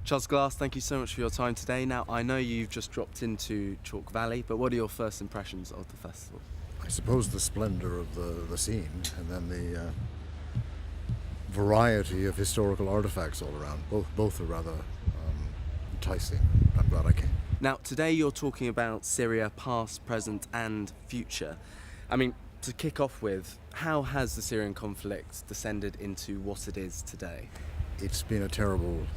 Charles Glass, thank you so much for your time today. Now, I know you've just dropped into Chalke Valley, but what are your first impressions of the festival? I suppose the splendor of the scene, and then the variety of historical artifacts all around. Both are rather enticing. I'm glad I came. Now, today you're talking about Syria, past, present, and future. I mean, to kick off with, how has the Syrian conflict descended into what it is today? It's been a terrible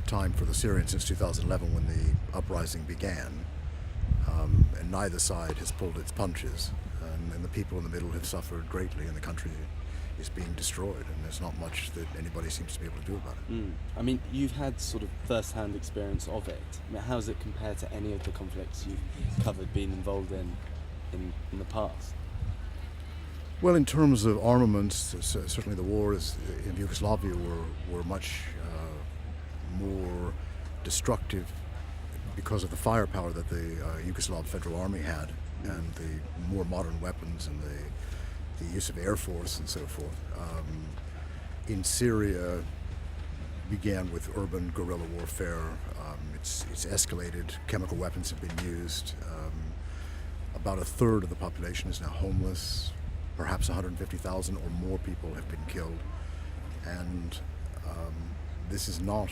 time for the Syrians since 2011 when the uprising began, and neither side has pulled its punches, and the people in the middle have suffered greatly, and the country is being destroyed, and there's not much that anybody seems to be able to do about it. I mean, you've had sort of first-hand experience of it. I mean, how does it compare to any of the conflicts you've covered, been involved in the past? Well, in terms of armaments, certainly the wars in Yugoslavia were much more destructive because of the firepower that the Yugoslav Federal Army had, and the more modern weapons and the use of air force and so forth. In Syria, began with urban guerrilla warfare. It's escalated. Chemical weapons have been used. About a third of the population is now homeless. Perhaps 150,000 or more people have been killed, and this is not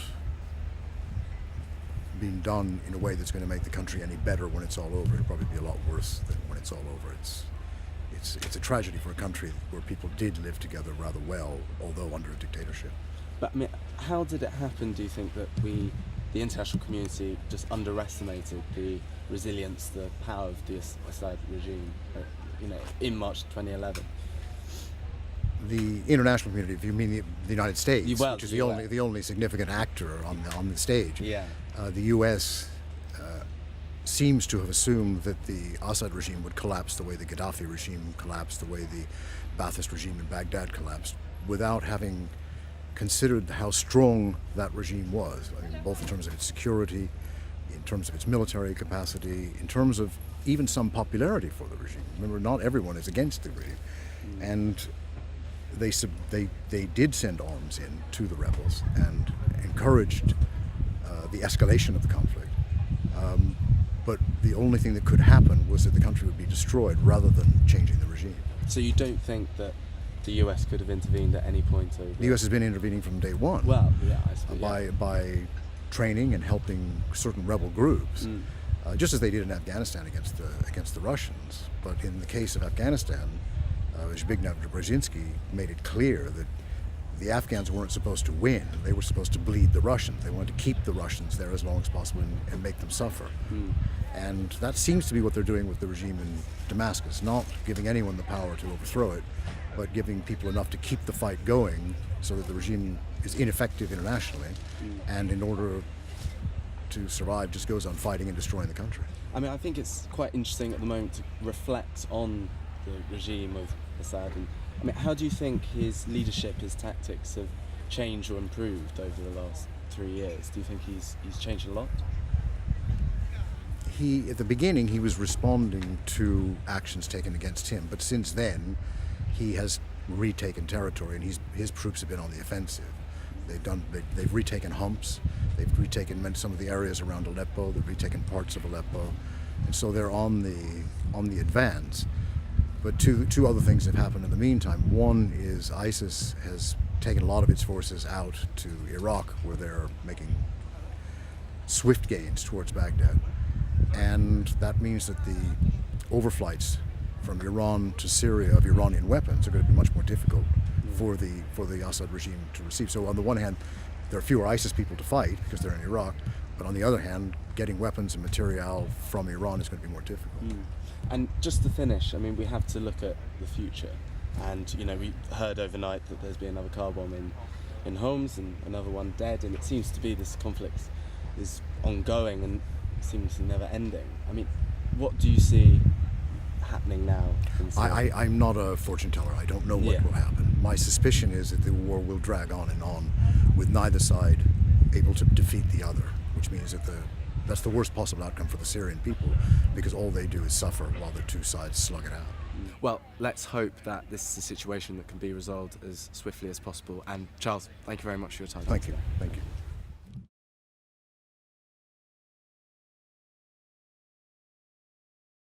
being done in a way that's going to make the country any better when it's all over. It'll probably be a lot worse than when it's all over. It's a tragedy for a country where people did live together rather well, although under a dictatorship. But I mean, how did it happen, do you think, that the international community just underestimated the resilience, the power of the Assad regime, in March 2011? The international community, if you mean the United States, which is the only significant actor on the stage. Yeah. The U.S. Seems to have assumed that the Assad regime would collapse the way the Gaddafi regime collapsed, the way the Ba'athist regime in Baghdad collapsed, without having considered how strong that regime was. I mean, both in terms of its security, in terms of its military capacity, in terms of even some popularity for the regime. Remember, not everyone is against the regime, and they did send arms in to the rebels and encouraged the escalation of the conflict. But the only thing that could happen was that the country would be destroyed rather than changing the regime. So you don't think that the US could have intervened at any point over? The US has been intervening from day one. Well, yeah, I suppose, by training and helping certain rebel groups, just as they did in Afghanistan against the Russians. But in the case of Afghanistan, Zbigniew Brzezinski made it clear that the Afghans weren't supposed to win. They were supposed to bleed the Russians. They wanted to keep the Russians there as long as possible and make them suffer. And that seems to be what they're doing with the regime in Damascus, not giving anyone the power to overthrow it, but giving people enough to keep the fight going so that the regime is ineffective internationally, and in order to survive just goes on fighting and destroying the country. I mean, I think it's quite interesting at the moment to reflect on the regime of Assad. And I mean, how do you think his leadership, his tactics have changed or improved over the last 3 years? Do you think he's changed a lot? At the beginning, he was responding to actions taken against him, but since then, he has retaken territory, and his troops have been on the offensive. They've retaken Humps, they've retaken some of the areas around Aleppo, they've retaken parts of Aleppo, and so they're on the advance. But two other things have happened in the meantime. One is ISIS has taken a lot of its forces out to Iraq, where they're making swift gains towards Baghdad. And that means that the overflights from Iran to Syria of Iranian weapons are going to be much more difficult for the Assad regime to receive. So on the one hand, there are fewer ISIS people to fight because they're in Iraq, but on the other hand, getting weapons and material from Iran is going to be more difficult. And just to finish, I mean, we have to look at the future. And, we heard overnight that there's been another car bomb in Homs and another one dead, and it seems to be this conflict is ongoing and seems never ending. I mean, what do you see happening now? I'm not a fortune teller. I don't know what will happen. My suspicion is that the war will drag on and on, with neither side able to defeat the other, which means that that's the worst possible outcome for the Syrian people, because all they do is suffer while the two sides slug it out. Well, let's hope that this is a situation that can be resolved as swiftly as possible. And Charles, thank you very much for your time. Thank you. Thank you.